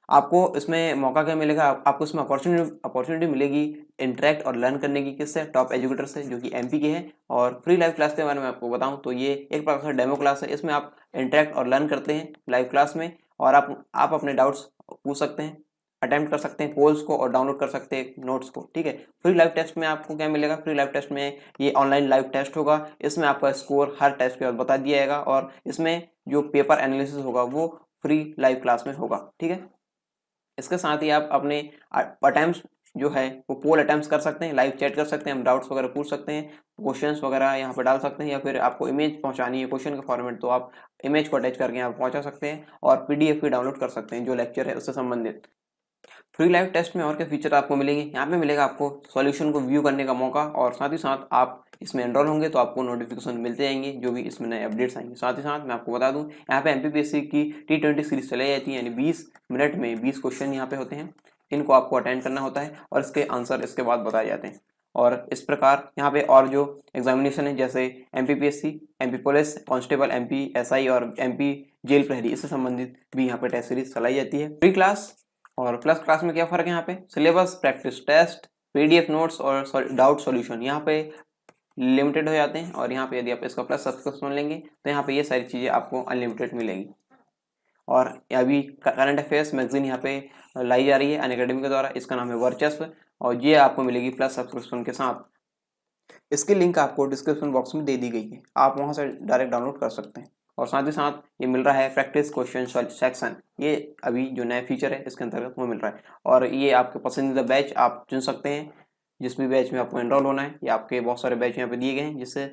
आपको इसमें मौका क्या मिलेगा, आपको इसमें अपॉर्चुनिटी मिलेगी इंटरेक्ट और लर्न करने की, किससे, टॉप एजुकेटर से जो कि MP के हैं। और फ्री लाइव क्लास के बारे में आपको बताऊं तो ये एक प्रकार से डेमो क्लास है। इसमें आप इंटरेक्ट और लर्न करते हैं लाइव क्लास में, और आप अपने डाउट्स पूछ सकते हैं, अटेम्प्ट कर सकते हैं पोल्स को, और डाउनलोड कर सकते हैं नोट्स को, ठीक है। फ्री लाइव टेस्ट में आपको क्या मिलेगा, फ्री लाइव टेस्ट में ये ऑनलाइन लाइव टेस्ट होगा। इसमें आपका स्कोर हर टेस्ट के बाद बता दिया जाएगा, और इसमें जो पेपर एनालिसिस होगा वो फ्री लाइव क्लास में होगा, ठीक है। इसके साथ ही आप अपने अटेम्प्ट्स जो है वो पोल अटेम्प्ट्स कर सकते हैं, लाइव चैट कर सकते हैं, हम डाउट्स वगैरह पूछ सकते हैं, क्वेश्चंस वगैरह यहाँ पर डाल सकते हैं, या फिर आपको इमेज पहुंचानी है क्वेश्चन के फॉर्मेट तो आप इमेज को अटैच करके यहाँ पहुंचा सकते हैं, और PDF भी डाउनलोड कर सकते हैं जो लेक्चर है उससे संबंधित। फ्री लाइव टेस्ट में और क्या फीचर आपको मिलेंगे, यहाँ पे मिलेगा आपको सॉल्यूशन को व्यू करने का मौका, और साथ ही साथ आप इसमें एनरोल होंगे तो आपको नोटिफिकेशन मिलते जाएंगे जो भी इसमें नए अपडेट्स आएंगे। साथ ही साथ मैं आपको बता दूं यहाँ पे MPPSC की T20 सीरीज चलाई जाती है, यानी 20 मिनट में 20 क्वेश्चन यहाँ पे होते हैं, इनको आपको अटेंड करना होता है और इसके आंसर इसके बाद बताए जाते हैं। और इस प्रकार यहाँ पे और जो एग्जामिनेशन है जैसे MPPSC, MP police constable, MP SI और MP जेल प्रहरी, इससे संबंधित भी यहाँ पे टेस्ट सीरीज चलाई जाती है। फ्री क्लास और प्लस क्लास में क्या फ़र्क है, यहाँ पे syllabus, practice test, PDF notes और डाउट सॉल्यूशन यहाँ पे लिमिटेड हो जाते हैं, और यहाँ पे यदि आप इसका प्लस सब्सक्रिप्शन लेंगे तो यहाँ पे ये सारी चीज़ें आपको अनलिमिटेड मिलेगी। और अभी करंट अफेयर्स मैगजीन यहाँ पे लाई जा रही है अनअकैडमी के द्वारा, इसका नाम है वर्चस्व, और ये आपको मिलेगी प्लस सब्सक्रिप्शन के साथ। इसकी लिंक आपको डिस्क्रिप्शन बॉक्स में दे दी गई है, आप वहाँ से डायरेक्ट डाउनलोड कर सकते हैं। और साथ ही साथ ये मिल रहा है प्रैक्टिस क्वेश्चन सेक्शन, ये अभी जो नया फीचर है इसके अंतर्गत वो मिल रहा है। और ये आपके पसंदीदा बैच आप चुन सकते हैं, जिस भी बैच में आपको एनरोल होना है, या आपके बहुत सारे बैच यहाँ पे दिए गए हैं जिससे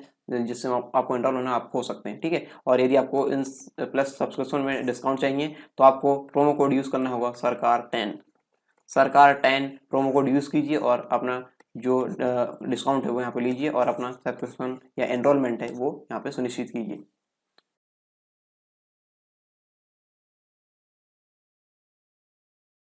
आपको एनरोल होना आप हो सकते हैं, ठीक है। और यदि आपको इन प्लस सब्सक्रिप्शन में डिस्काउंट चाहिए तो आपको प्रोमो कोड यूज़ करना होगा सरकार10 प्रोमो कोड यूज़ कीजिए और अपना जो डिस्काउंट है वो यहाँ पे लीजिए, और अपना सब्सक्रिप्शन या एनरोलमेंट है वो यहाँ पे सुनिश्चित कीजिए।